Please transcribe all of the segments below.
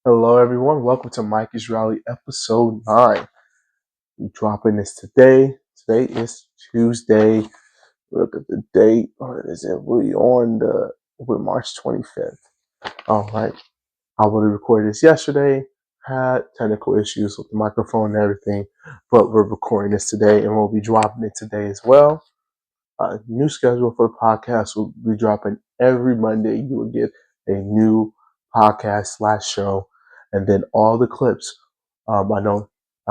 Hello, everyone. Welcome to MikeysReality Episode 9. We're dropping this today. Today is Tuesday. Look at the date. What is it? We're March 25th. All right. I would have recorded this yesterday. Had technical issues with the microphone and everything, but we're recording this today and we'll be dropping it today as well. New schedule for the podcast will be dropping every Monday. You will get a new podcast/show, and then all the clips. I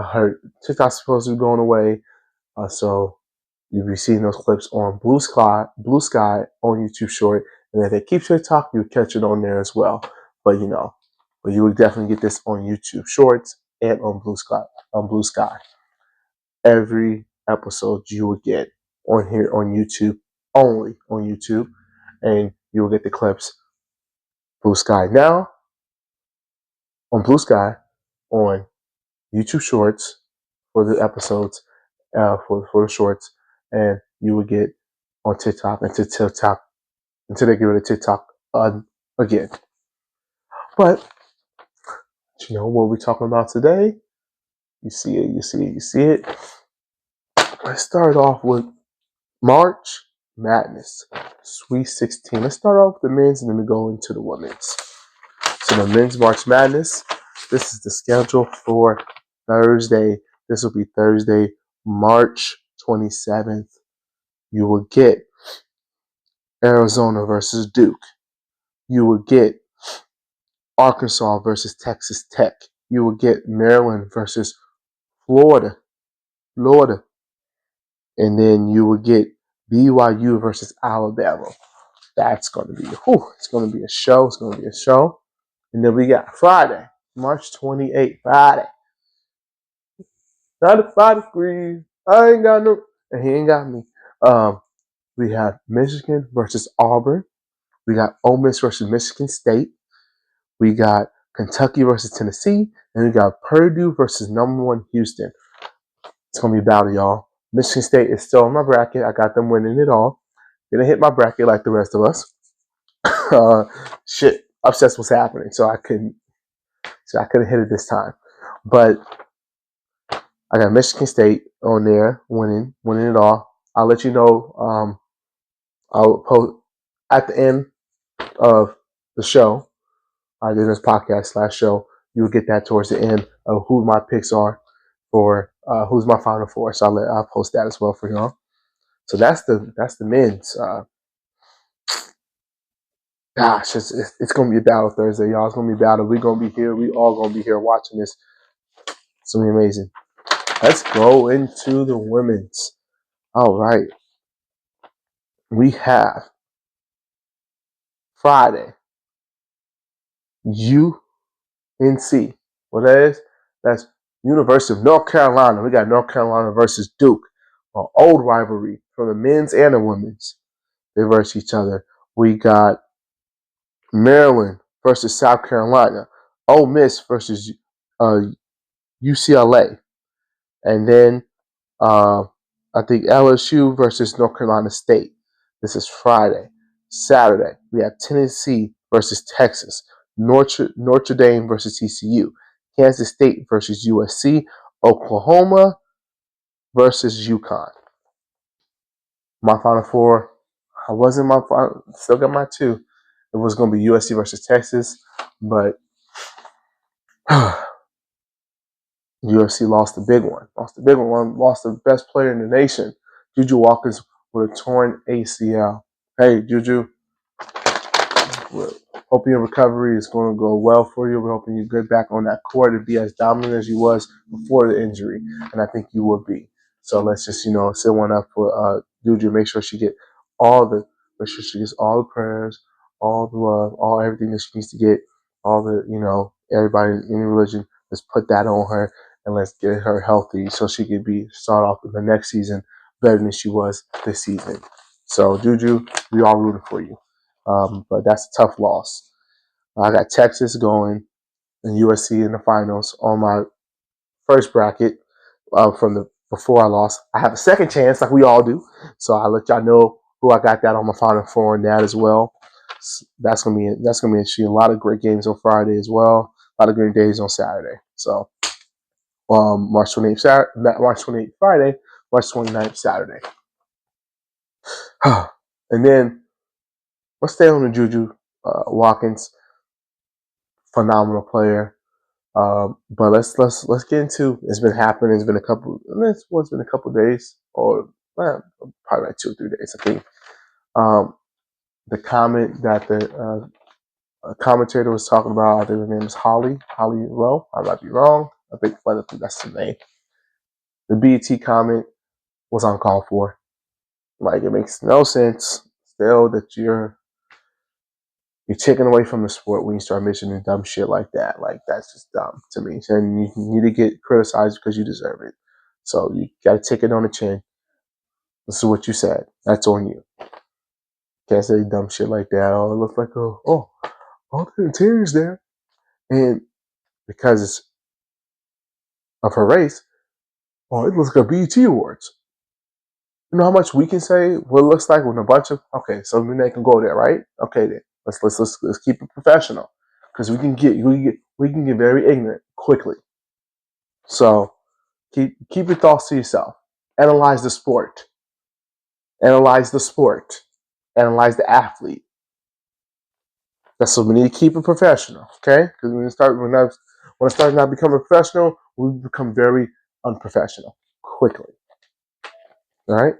heard TikTok's supposed to be going away, so you'll be seeing those clips on Blue Sky on YouTube Short, and if it keeps TikTok, you'll catch it on there as well. But you will definitely get this on YouTube Shorts and on Blue Sky. Every episode you will get on here on YouTube, only on YouTube, and you will get the clips. Blue Sky now, on Blue Sky, on YouTube Shorts for the episodes, for the shorts, and you will get on TikTok until they get rid of TikTok again. But you know what we're talking about today? You see it. Let's start off with March Madness, Sweet 16. Let's start off with the men's and then we go into the women's. So the men's March Madness, this is the schedule for Thursday. This will be Thursday, March 27th. You will get Arizona versus Duke. You will get Arkansas versus Texas Tech. You will get Maryland versus Florida. And then you will get BYU versus Alabama. That's going to be it's going to be a show. It's going to be a show. And then we got Friday, March 28th, Friday. 95 degrees. I ain't got no, and he ain't got me. We have Michigan versus Auburn. We got Ole Miss versus Michigan State. We got Kentucky versus Tennessee. And we got Purdue versus #1 Houston. It's going to be a battle, y'all. Michigan State is still in my bracket. I got them winning it all. Didn't hit my bracket like the rest of us. Upsets was happening, so I couldn't hit it this time. But I got Michigan State on there winning it all. I'll let you know. I'll post at the end of the show. I did this podcast/show. You'll get that towards the end of who my picks are for who's my final four. So I'll post that as well for y'all. So that's the men's. Gosh, it's gonna be a battle Thursday, y'all. It's gonna be a battle. We're gonna be here. We all gonna be here watching this. It's gonna be amazing. Let's go into the women's. All right. We have Friday. UNC. What that is? That's University of North Carolina. We got North Carolina versus Duke. An old rivalry from the men's and the women's. They versus each other. We got Maryland versus South Carolina. Ole Miss versus UCLA. And then I think LSU versus North Carolina State. This is Friday. Saturday, we have Tennessee versus Texas. Notre Dame versus TCU. Kansas State versus USC. Oklahoma versus UConn. My Final Four, I wasn't my final, still got my two. It was going to be USC versus Texas, but USC lost the big one. Lost the best player in the nation. Juju Watkins with a torn ACL. Hey, Juju, hope your recovery is going to go well for you. We're hoping you get back on that court and be as dominant as you was before the injury, and I think you will be. So let's just, set one up for Juju. Make sure she gets all the prayers, all the love, everything that she needs to get, all the, everybody in any religion, let's put that on her and let's get her healthy so she can start off in the next season better than she was this season. So Juju, we all rooting for you. But that's a tough loss. I got Texas going and USC in the finals on my first bracket from before I lost. I have a second chance like we all do. So I'll let y'all know who I got that on my final four and that as well. That's gonna be interesting. A lot of great games on Friday as well. A lot of green days on Saturday. So March 28th, March 28th Friday, March 29th Saturday. And then let's stay on the Juju Watkins, phenomenal player. But let's get into, it's been happening. It's been a couple. It's been a couple days, or probably like 2 or 3 days, I think. The comment that the commentator was talking about, I think her name is Holly Rowe. I might be wrong. I think that's the name. The BET comment was uncalled for. Like, it makes no sense still that you're taken away from the sport when you start mentioning dumb shit like that. Like, that's just dumb to me. And you need to get criticized because you deserve it. So you got to take it on the chin. This is what you said. That's on you. Can't say dumb shit like that. Oh, it looks like all the interior's there. And because of her race, it looks like a BET Awards. You know how much we can say what it looks like when a bunch of, okay, so they can go there, right? Okay, then let's keep it professional, because we can get very ignorant quickly. So keep your thoughts to yourself. Analyze the sport. Analyze the athlete. That's what we need to keep it professional, okay? Because when I start not becoming professional, we become very unprofessional quickly. All right?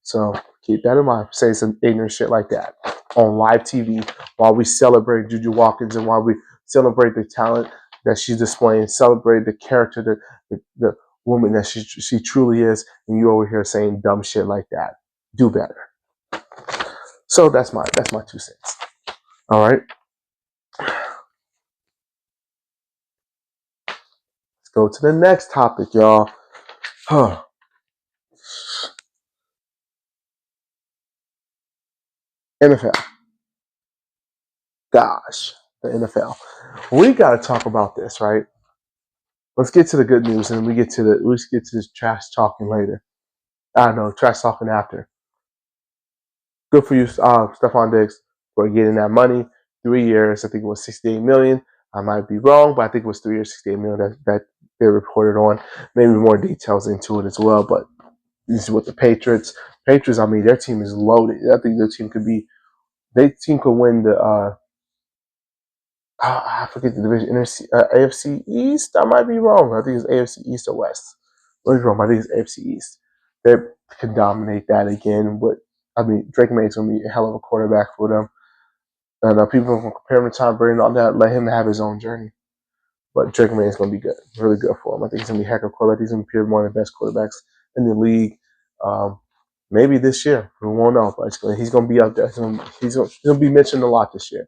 So keep that in mind. Say some ignorant shit like that on live TV while we celebrate Juju Watkins and while we celebrate the talent that she's displaying, celebrate the character, the woman that she truly is, and you over here saying dumb shit like that. Do better. So that's my 2 cents. All right. Let's go to the next topic, y'all. NFL. Gosh, the NFL. We got to talk about this, right? Let's get to the good news, and we get to this trash talking later. I don't know, trash talking after. Good for you, Stephon Diggs, for getting that money. 3 years, I think it was $68 million. I might be wrong, but I think it was 3 years, $68 million that they reported on. Maybe more details into it as well. But this is what the Patriots. I mean, their team is loaded. I think their team could win the. I forget the division. AFC East. I might be wrong. I think it's AFC East or West. I think it's AFC East. They can dominate that again. But I mean, Drake May's gonna be a hell of a quarterback for them. And people can compare him to Tom Brady and all that. Let him have his own journey. But Drake May is gonna be good, really good for him. I think he's gonna be a heck of a quarterback. He's gonna be one of the best quarterbacks in the league. Maybe this year, we won't know. But he's gonna be up there. He'll be mentioned a lot this year.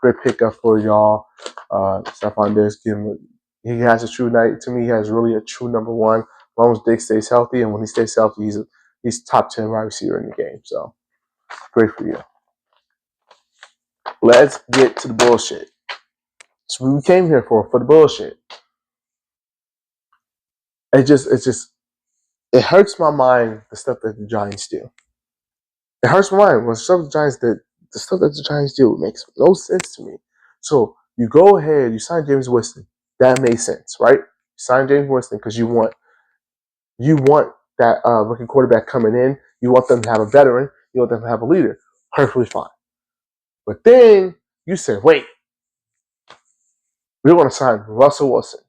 Great pickup for y'all. Stephon Diggs, he has a true night. To me, he has really a true number one. As long as Diggs stays healthy, and when he stays healthy, he's top 10 wide receiver in the game. So great for you. Let's get to the bullshit. That's what we came here for the bullshit. It hurts my mind, the stuff that the Giants do. It hurts my mind when the stuff that the Giants do makes no sense to me. So you go ahead, you sign James Winston. That makes sense, right? You sign James Winston because you want that rookie quarterback coming in. You want them to have a veteran. You want them to have a leader. Perfectly fine. But then you said, wait, we want to sign Russell Wilson.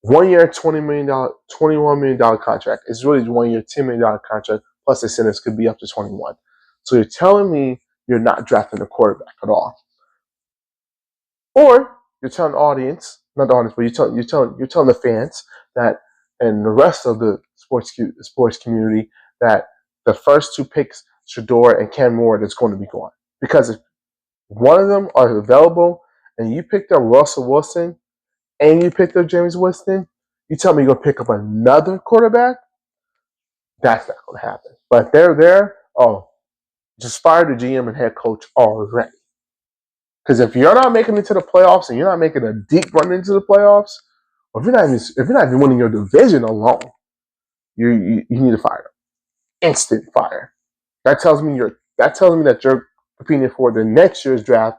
1 year, $21 million contract. It's really 1 year, $10 million contract, plus the incentives could be up to 21. So you're telling me you're not drafting a quarterback at all. Or you're telling the audience, not the audience, but you're telling the fans that, and the rest of the sports community, that the first 2 picks, Shador and Cam Ward, is going to be gone. Because if one of them are available and you picked up Russell Wilson and you picked up James Winston, you tell me you're going to pick up another quarterback? That's not going to happen. But they're there, just fire the GM and head coach already. Because if you're not making it to the playoffs and you're not making a deep run into the playoffs, or if you're not even winning your division alone, you need to fire them. Instant fire. That tells me that you're competing for the next year's draft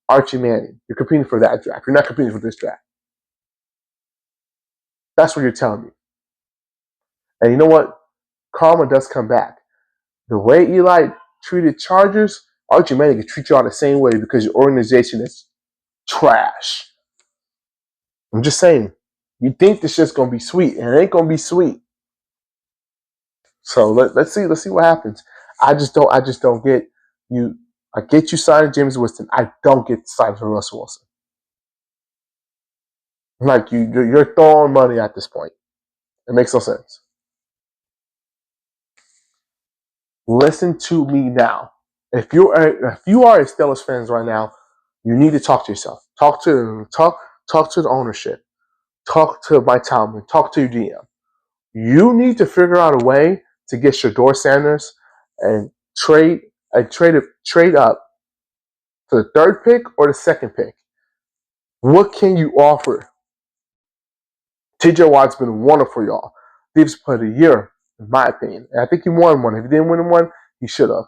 Archie Manning. You're competing for that draft. You're not competing for this draft. That's what you're telling me. And you know what? Karma does come back. The way Eli treated Chargers, Archie Manning can treat you all the same way because your organization is trash. I'm just saying. You think this shit's gonna be sweet, and it ain't gonna be sweet. So let's see what happens. I just don't get you. I get you signing James Winston. I don't get signed for Russell Wilson. Like you're throwing money at this point. It makes no sense. Listen to me now. If you are a Steelers fans right now, you need to talk to yourself. Talk to the ownership. Talk to Mike Tomlin. Talk to your GM. You need to figure out a way to get Shador Sanders and trade up to the third pick or the second pick. What can you offer? TJ Watt's been wonderful for y'all. They've played a year, in my opinion. And I think he won one. If he didn't win one, he should have.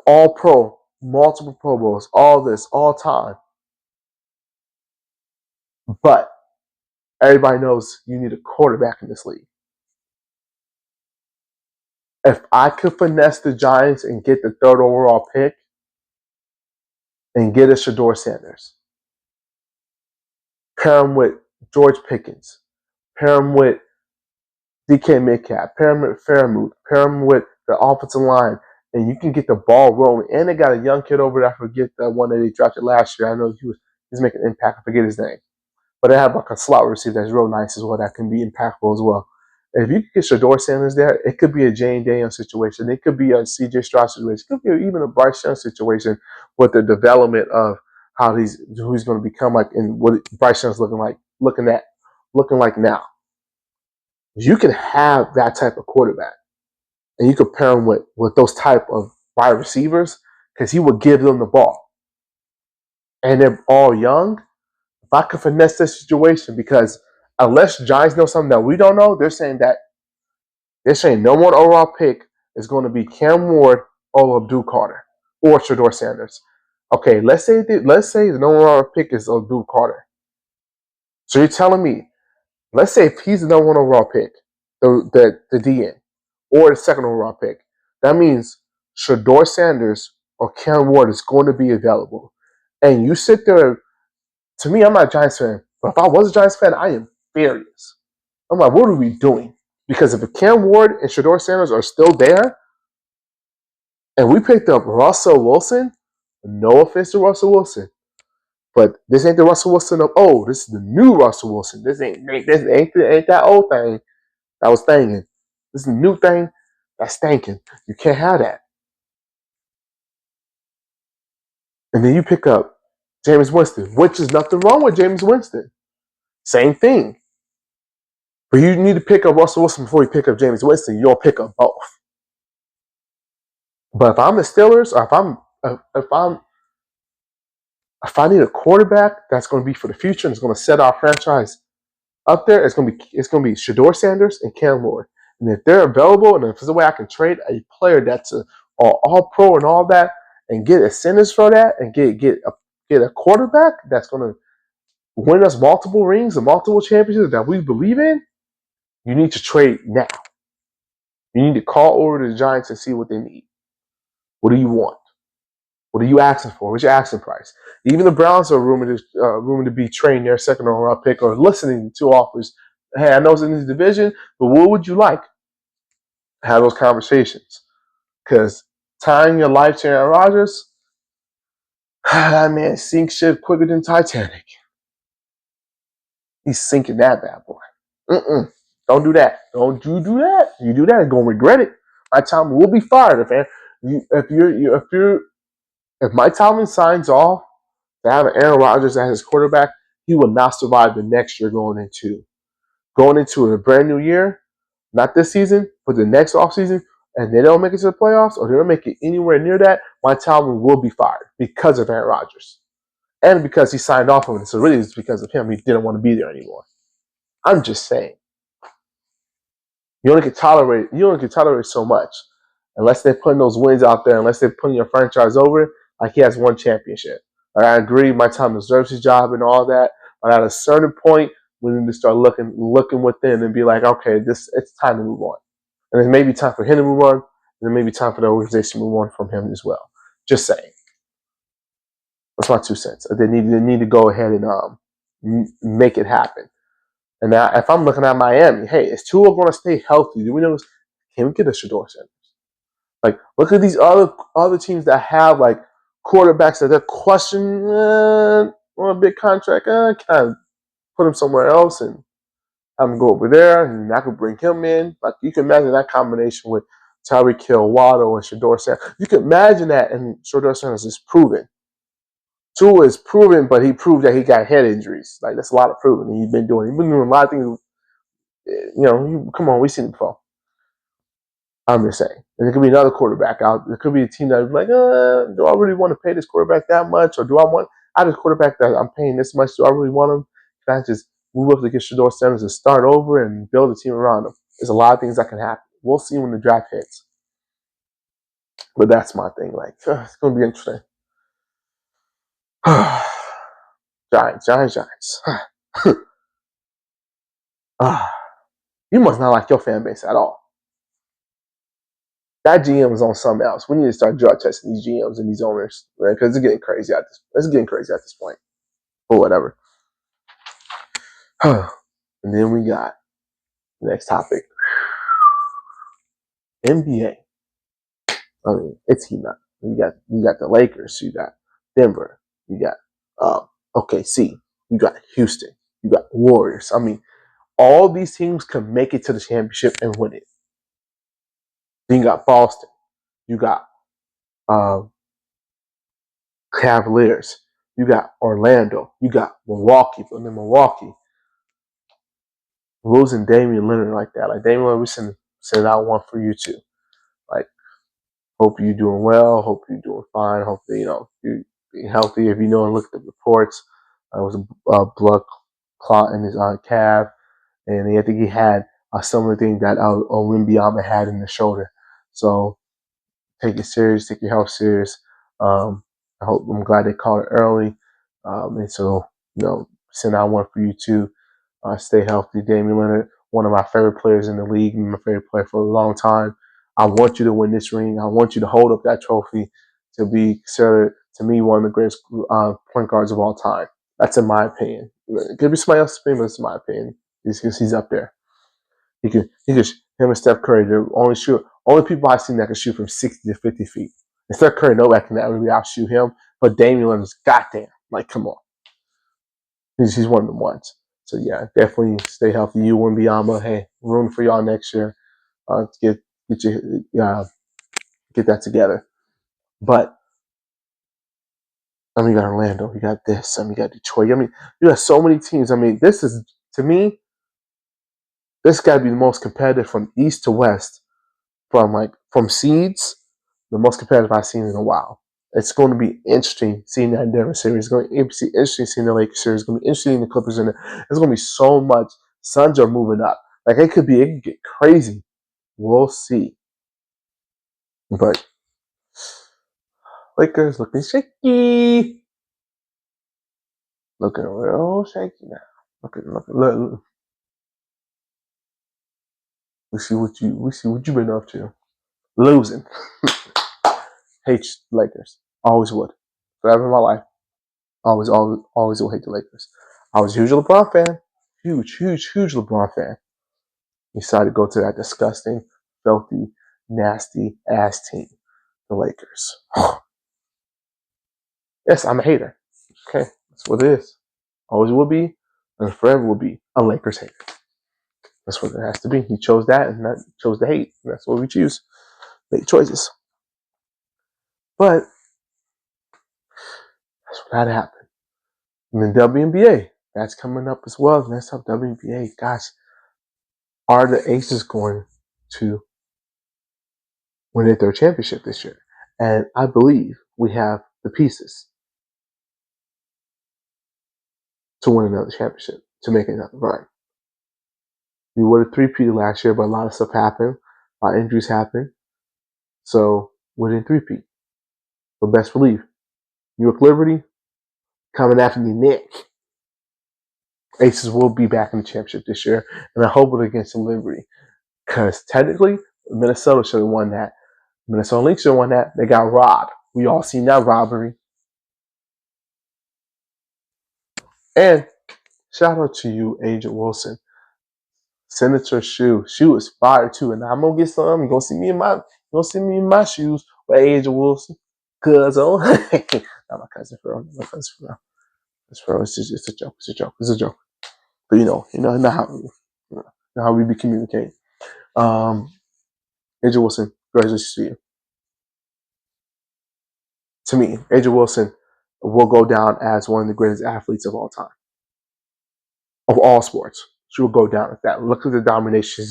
All pro, multiple Pro Bowls, all this, all time. But everybody knows you need a quarterback in this league. If I could finesse the Giants and get the third overall pick and get a Shador Sanders, pair him with George Pickens, pair him with DK Metcalf, pair him with Fairmouth, pair him with the offensive line, and you can get the ball rolling. And they got a young kid over there. I forget the one that they drafted last year. I know he's making an impact. I forget his name. But they have like a slot receiver that's real nice as well that can be impactful as well. And if you could get Shador Sanders there, it could be a Jane Daniels situation. It could be a CJ Stroud situation. It could be even a Bryce Young situation with the development of who he's going to become like and what Bryce Young's looking like now. You can have that type of quarterback, and you could pair him with those type of wide receivers because he would give them the ball. And they're all young. If I could finesse this situation, because unless Giants know something that we don't know, they're saying no one overall pick is going to be Cam Ward or Abdul Carter or Shador Sanders. Okay, let's say the no one overall pick is Abdul Carter. So you're telling me, let's say if he's the number one overall pick, the DN, or the second overall pick, that means Shador Sanders or Cam Ward is going to be available. And you sit there. To me, I'm not a Giants fan, but if I was a Giants fan, I am furious. I'm like, what are we doing? Because if Cam Ward and Shador Sanders are still there, and we picked up Russell Wilson, no offense to Russell Wilson, but this ain't the Russell Wilson of this is the new Russell Wilson. This ain't that old thing that was stinking. This is the new thing that's stinking. You can't have that. And then you pick up Jameis Winston, which is nothing wrong with Jameis Winston. Same thing. But you need to pick up Russell Wilson before you pick up Jameis Winston. You don't pick up both. But if I'm the Steelers, or if I need a quarterback that's going to be for the future and it's going to set our franchise up there, it's going to be Shador Sanders and Cam Ward. And if they're available, and if there's a way I can trade a player that's all pro and all that, and get incentives for that, and get a quarterback that's going to win us multiple rings and multiple championships that we believe in, you need to trade now. You need to call over to the Giants and see what they need. What do you want? What are you asking for? What's your asking price? Even the Browns are rumored to be trading their second overall pick or listening to offers. Hey, I know it's in this division, but what would you like? Have those conversations. Because tying your life to Aaron Rodgers, that man sinks ship quicker than Titanic. He's sinking that bad boy. Don't do that. Don't you do that. You do that, you're going to regret it. My time will be fired. If Mike Tomlin signs off to have Aaron Rodgers as his quarterback, he will not survive the next year going into a brand new year, not this season, but the next offseason, and they don't make it to the playoffs or they don't make it anywhere near that, Mike Tomlin will be fired because of Aaron Rodgers. And because he signed off on it. So really it's because of him. He didn't want to be there anymore. I'm just saying. You only can tolerate so much. Unless they're putting those wins out there, unless they're putting your franchise over, Like he has one championship. Like, I agree, Mike Tomlin deserves his job and all that, but at a certain point, we need to start looking within and be like, okay, it's time to move on. And it may be time for him to move on, and it may be time for the organization to move on from him as well. Just saying. That's my 2 cents. They need to go ahead and make it happen. And now, if I'm looking at Miami, hey, is Tua going to stay healthy? Do we know? Can we get a Shador Sanders? Like, look at these other teams that have like quarterbacks that they're questioning on a big contract. Can I put him somewhere else and have him go over there, and I could bring him in? Like, you can imagine that combination with Tyreek Hill, Waddle, and Shador Sanders. You can imagine that, and Shador Sanders is proven. Tua is proven, but he proved that he got head injuries. Like, that's a lot of proving. He's been doing a lot of things. Come on, we've seen it before. I'm just saying. And there could be another quarterback out. There could be a team that's like, do I really want to pay this quarterback that much? Or do I want this quarterback that I'm paying this much? Do I really want him? Can I just move up to get Shador Sanders and start over and build a team around him? There's a lot of things that can happen. We'll see when the draft hits. But that's my thing. Like, it's going to be interesting. Giants. You must not like your fan base at all. That GM is on something else. We need to start drug testing these GMs and these owners, because it's getting crazy at this point. Or whatever. And then we got the next topic. NBA. I mean, it's heating up. You got the Lakers. You got Denver. You got OKC. You got Houston. You got Warriors. I mean, all these teams can make it to the championship and win it. Then you got Boston. You got Cavaliers. You got Orlando. You got Milwaukee. But then Milwaukee, losing Damian Lillard like that. Like, Damian Lillard, we send out one for you too. Like, hope you're doing well. Hope you're doing fine. Hope that, you're being healthy. If you know and look at the reports, there was a blood clot in his calf, and I think he had a similar thing that Wembanyama had in the shoulder. So take it serious. Take your health serious. I'm glad they called it early. And so, send out one for you too. Stay healthy. Damian Lillard, one of my favorite players in the league, my favorite player for a long time. I want you to win this ring. I want you to hold up that trophy to be considered, to me, one of the greatest point guards of all time. That's in my opinion. It could be somebody else's opinion, but it's my opinion. He's up there. Him and Steph Curry, they're only people I've seen that can shoot from 60 to 50 feet. And Steph Curry, nobody can really outshoot him, but Damian Lillard's goddamn. Like, come on. He's one of the ones. So, yeah, definitely stay healthy. You, Wembanyama, hey, room for y'all next year. Get that together. But, you got Orlando. You got this. You got Detroit. You got so many teams. This is, to me, this got to be the most competitive from east to west, from seeds, the most competitive I've seen in a while. It's going to be interesting seeing that Denver series. It's going to be interesting seeing the Lakers series. It's going to be interesting seeing the Clippers in there. There's going to be so much. Suns are moving up. Like, it could get crazy. We'll see. But Lakers looking shaky. Looking real shaky now. Look. We see what you've been up to. Losing. Hate Lakers. Always would. Forever in my life. Always will hate the Lakers. I was a huge LeBron fan. Huge LeBron fan. He decided to go to that disgusting, filthy, nasty ass team, the Lakers. Yes, I'm a hater. Okay, that's what it is. Always will be, and forever will be a Lakers hater. That's what it has to be. He chose that, and that chose the hate. And that's what we choose. Make choices. But that's what had to happen. And then WNBA, that's coming up as well. Next up, WNBA. Gosh, are the Aces going to win their third championship this year? And I believe we have the pieces to win another championship, to make another run. We would have three-peated last year, but a lot of stuff happened. A lot of injuries happened. So we didn't three-peat. But best believe New York Liberty coming after your neck. Aces will be back in the championship this year, and I hope it against the Liberty. Because technically, Minnesota should have won that. Minnesota Lynx should have won that. They got robbed. We all seen that robbery. And shout out to you, Agent Wilson. Senator Shoe. Shoe is fire too. And I'm gonna get some. You're gonna see me in my shoes with Agent Wilson. Cuz oh not my cousin for real. My cousin for real. It's for real. It's a joke. It's a joke. It's a joke. But how we be communicating. Agent Wilson, congratulations to you. To me, Agent Wilson will go down as one of the greatest athletes of all time. Of all sports. She will go down with that. Look at the domination.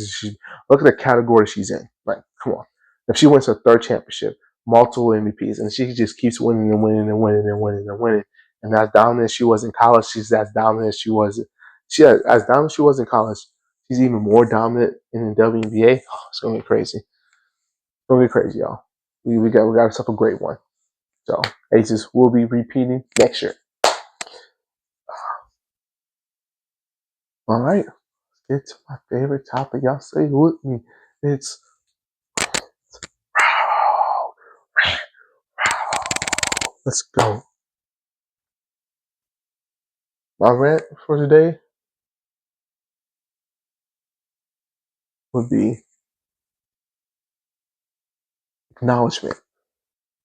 Look at the category she's in. Like, come on. If she wins her third championship, multiple MVPs, and she just keeps winning and winning and winning and winning and winning, and as dominant as she was in college, she's as dominant as she was. As dominant as she was in college, she's even more dominant in the WNBA. Oh, it's gonna get crazy. It's gonna get crazy, y'all. We got ourselves a great one. So Aces will be repeating next year. All right, let's get to my favorite topic. Y'all say with me. It's let's go. My rant for today would be acknowledgement.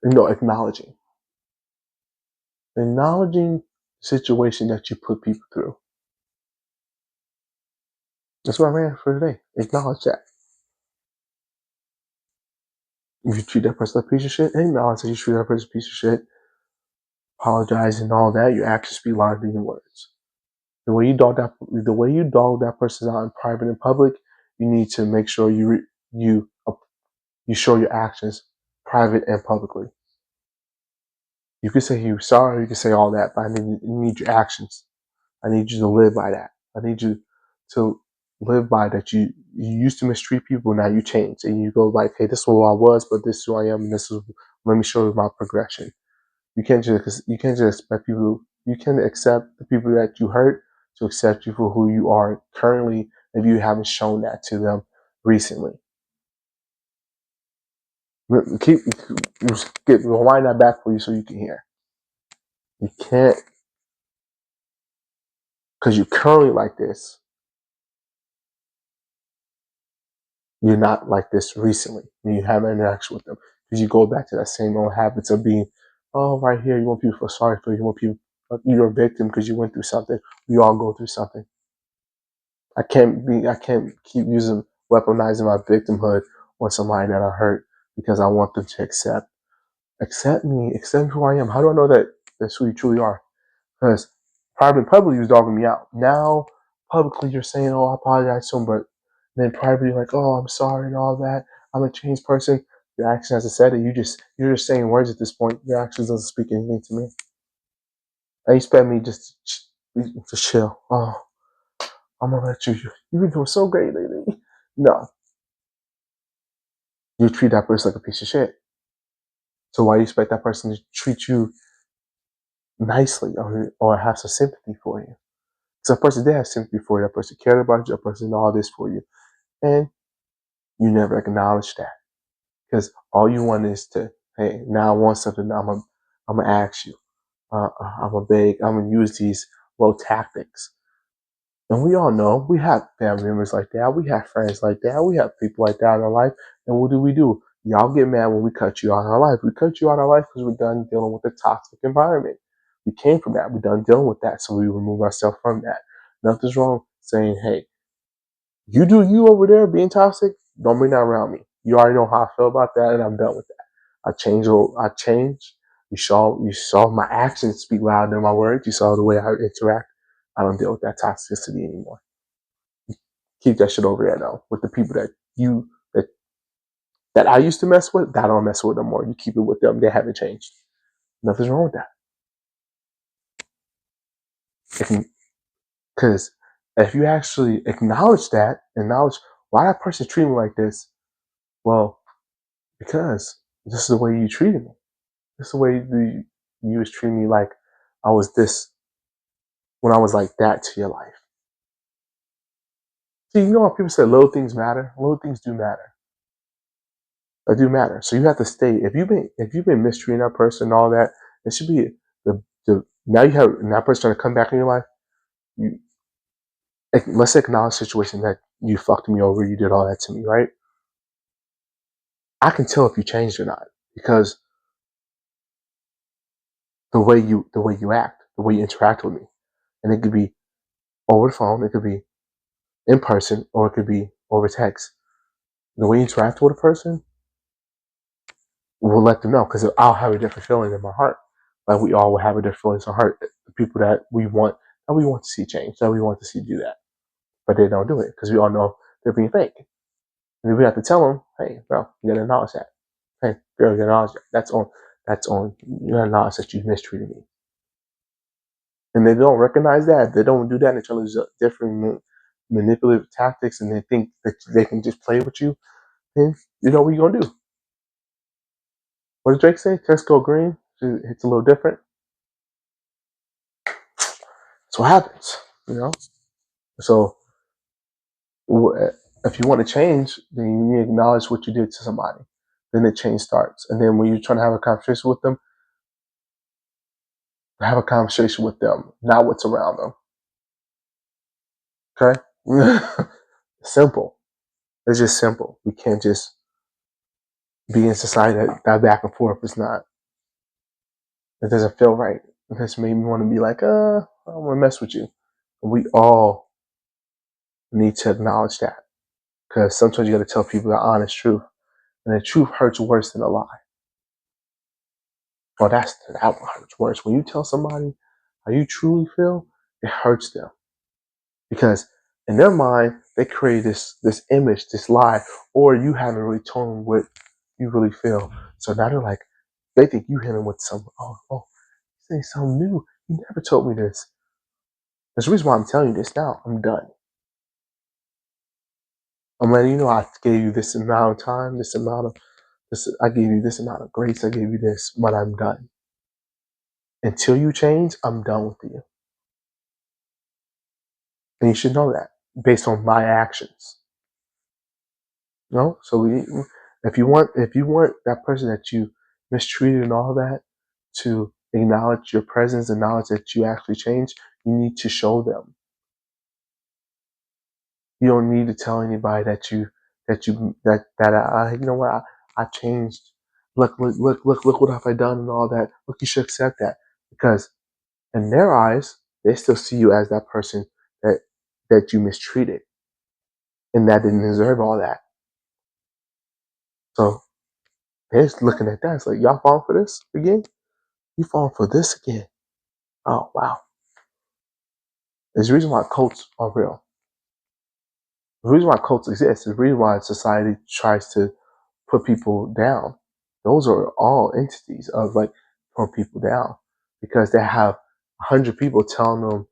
Acknowledging. Acknowledging the situation that you put people through. That's my rant for today. Acknowledge that. If you treat that person like a piece of shit, acknowledge that you treat that person like a piece of shit. Apologize and all that. Your actions speak louder than your words. The way you dog that person out in private and public, you need to make sure you show your actions private and publicly. You can say you're sorry, you can say all that, but I need your actions. I need you to live by that. I need you to live by that. You used to mistreat people, now you change, and you go like, hey, this is who I was, but this is who I am, and let me show you my progression. You can't just expect people. You can't accept the people that you hurt to accept you for who you are currently if you haven't shown that to them recently. Rewind that back for you so you can hear. You can't, because you're currently like this. You're not like this recently when you have an interaction with them, because you go back to that same old habits of being, oh, right here, you want people to feel sorry for you. You want people, you're a victim because you went through something. We all go through something. I can't keep weaponizing my victimhood on somebody that I hurt because I want them to accept me, accept who I am. How do I know that that's who you truly are? Because publicly you was dogging me out. Now publicly you're saying, oh, I apologize to him, but then privately you're like, oh, I'm sorry and all that. I'm a changed person. Your action hasn't said it. You're just saying words at this point. Your actions doesn't speak anything to me. And you expect me just to chill. Oh, I'm gonna let you've been doing so great lately. No. You treat that person like a piece of shit. So why do you expect that person to treat you nicely or have some sympathy for you? Because that person did have sympathy for you. That person cared about you. That person did all this for you. And you never acknowledge that. Because all you want is to, hey, now I want something. I'm gonna ask you. I'm gonna beg. I'm gonna use these low tactics. And we all know we have family members like that. We have friends like that. We have people like that in our life. And what do? Y'all get mad when we cut you out of our life. We cut you out of our life because we're done dealing with the toxic environment. We came from that. We're done dealing with that. So we remove ourselves from that. Nothing's wrong saying, hey, you do you over there being toxic. Don't bring that around me. You already know how I feel about that, and I'm done with that. I change. You saw my actions speak louder than my words. You saw the way I interact. I don't deal with that toxicity anymore. Keep that shit over there though. With the people that I used to mess with, that I don't mess with no more. You keep it with them. They haven't changed. Nothing's wrong with that. Because if you actually acknowledge why that person treated me like this, well, because this is the way you treated me. This is the way you was treating me like I was this when I was like that to your life. See, you know how people say little things matter? Little things do matter. They do matter. So you have to stay. If you've been mistreating that person and all that, it should be the now you have that person trying to come back in your life. You let's acknowledge the situation that you fucked me over, you did all that to me, right? I can tell if you changed or not because the way you act, the way you interact with me, and it could be over the phone, it could be in person, or it could be over text. The way you interact with a person will let them know because I'll have a different feeling in my heart. Like we all will have a different feelings in our heart. The people that we want to see change, that we want to see do that, but they don't do it because we all know they're being fake. And we have to tell them, hey, bro, you gotta acknowledge that. Hey, girl, you gotta acknowledge that. That's on. You gotta acknowledge that you mistreated me. And they don't recognize that. They don't do that. They try to use different manipulative tactics, and they think that they can just play with you. Then you know what you're gonna do. What did Drake say? Text go green. It's a little different. That's what happens. You know. So if you want to change, then you need to acknowledge what you did to somebody. Then the change starts. And then when you're trying to have a conversation with them, have a conversation with them, not what's around them. Okay? Simple. It's just simple. We can't just be in society that back and forth is not, it doesn't feel right. It just made me want to be like, I don't want to mess with you. And we all need to acknowledge that. Because sometimes you got to tell people the honest truth. And the truth hurts worse than a lie. Well, that one hurts worse. When you tell somebody how you truly feel, it hurts them. Because in their mind, they create this image, this lie, or you haven't really told them what you really feel. So now they're like, they think you hit them with some, say something new. You never told me this. There's a reason why I'm telling you this now. I'm done. I'm letting you know I gave you this amount of time, I gave you this amount of grace, I gave you this, but I'm done. Until you change, I'm done with you. And you should know that based on my actions. No, so if you want that person that you mistreated and all that to acknowledge your presence, acknowledge that you actually changed, you need to show them. You don't need to tell anybody that you know what, I changed. Look what have I done and all that. Look, you should accept that because in their eyes, they still see you as that person that you mistreated and that didn't deserve all that. So they're just looking at that. It's like, y'all falling for this again? You falling for this again? Oh, wow. There's a reason why cults are real. The reason why cults exist, the reason why society tries to put people down. Those are all entities of like putting people down because they have 100 people telling them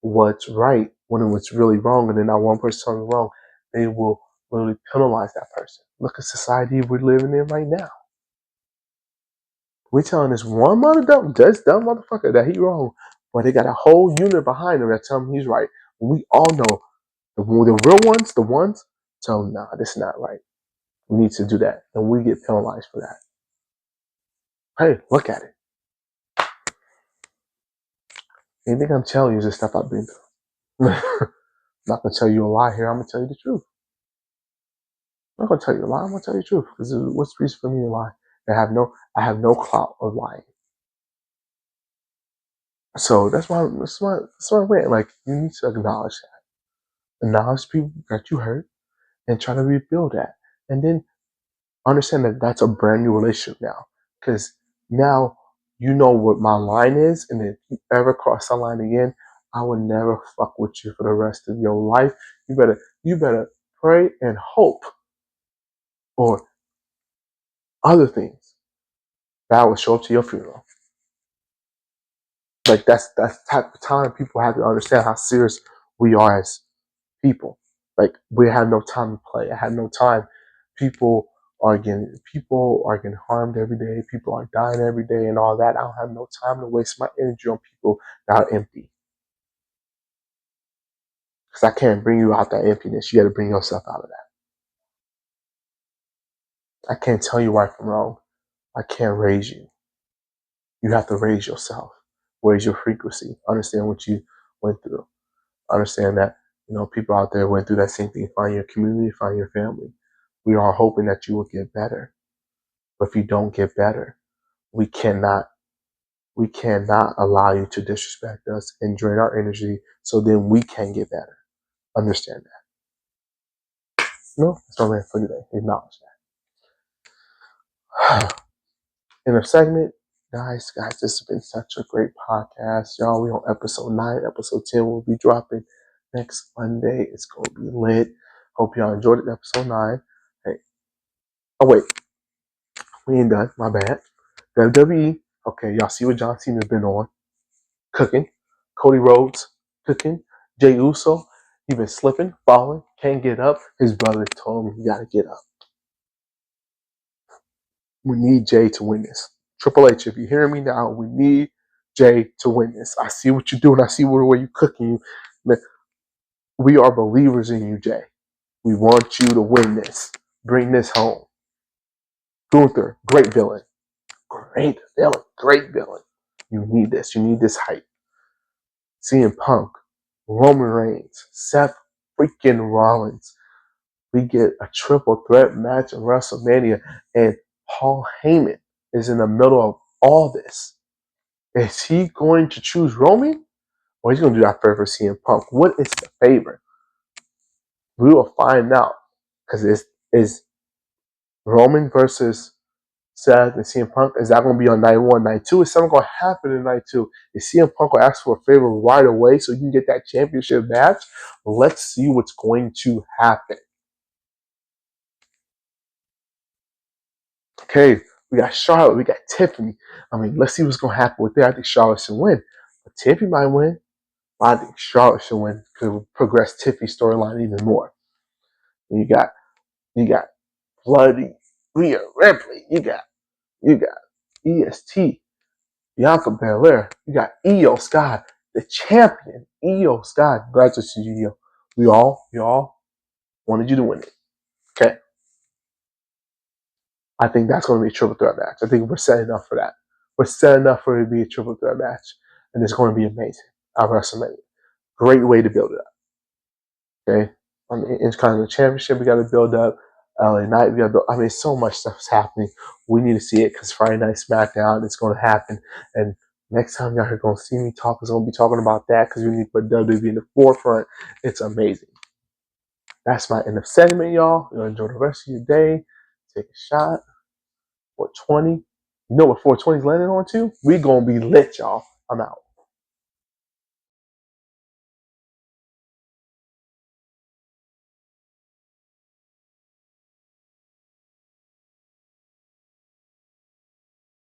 what's right when it's really wrong, and then not one person telling them wrong. They will literally penalize that person. Look at society we're living in right now. We're telling this one dumb motherfucker that he wrong, but they got a whole unit behind him that tell him he's right. We all know the real ones, tell him, nah, this is not right. We need to do that, and we get penalized for that. Hey, look at it. Anything I'm telling you is the stuff I've been through. I'm not gonna tell you a lie here. I'm gonna tell you the truth. I'm not gonna tell you a lie. I'm gonna tell you the truth. Because what's the reason for me to lie? I have no clout of lying. So that's why I'm saying. Like, you need to acknowledge that. Acknowledge people that you hurt and try to rebuild that. And then understand that that's a brand new relationship now. Because now you know what my line is, and if you ever cross that line again, I will never fuck with you for the rest of your life. You better pray and hope or other things that will show up to your funeral. Like that's the type of time people have to understand how serious we are as people. Like we have no time to play. I have no time. People people are getting harmed every day. People are dying every day and all that. I don't have no time to waste my energy on people that are empty. Because I can't bring you out that emptiness. You got to bring yourself out of that. I can't tell you right from wrong. I can't raise you. You have to raise yourself. Raise your frequency. Understand what you went through. Understand that, people out there went through that same thing. Find your community, find your family. We are hoping that you will get better. But if you don't get better, we cannot allow you to disrespect us and drain our energy so then we can get better. Understand that. No, that's my man for today. Acknowledge that. In a segment, guys, this has been such a great podcast. Y'all, we on episode 9. Episode 10 will be dropping next Monday. It's going to be lit. Hope y'all enjoyed it. Episode 9. Hey. Oh, wait. We ain't done. My bad. WWE. Okay, y'all see what John Cena's been on. Cooking. Cody Rhodes. Cooking. Jey Uso. He been slipping, falling, can't get up. His brother told him, you got to get up. We need Jey to win this. Triple H, if you're hearing me now, we need Jey to win this. I see what you're doing. I see where you're cooking. We are believers in you, Jey. We want you to win this. Bring this home. Gunther, great villain. Great villain. Great villain. You need this. You need this hype. CM Punk, Roman Reigns, Seth freaking Rollins. We get a triple threat match in WrestleMania, and Paul Heyman is in the middle of all this. Is he going to choose Roman, or he's going to do that favor for CM Punk? What is the favor? We will find out, because is Roman versus Seth and CM Punk, is that going to be on night 1? Night 2? Is something going to happen in night 2? Is CM Punk going to ask for a favor right away so you can get that championship match? Let's see what's going to happen. Okay, we got Charlotte, we got Tiffany. Let's see what's going to happen with that. I think Charlotte should win. But Tiffany might win. I think Charlotte should win because it will progress Tiffany's storyline even more. And you got Bloody Rhea Ripley. You got EST, Bianca Belair. You got Io Sky, the champion. Io Sky. Congratulations, Io. We all wanted you to win it. Okay. I think that's going to be a triple threat match. I think we're setting up for that. We're setting up for it to be a triple threat match. And it's going to be amazing at WrestleMania. Great way to build it up. Okay? It's kind of the championship we got to build up. LA Knight, we got to build. So much stuff is happening. We need to see it because Friday Night SmackDown, it's going to happen. And next time y'all are going to see me talk, is going to be talking about that because we need to put WWE in the forefront. It's amazing. That's my end of segment, y'all. You'll enjoy the rest of your day. Take a shot. 420. You know what 420 is landing on too? We gonna be lit, y'all. I'm out.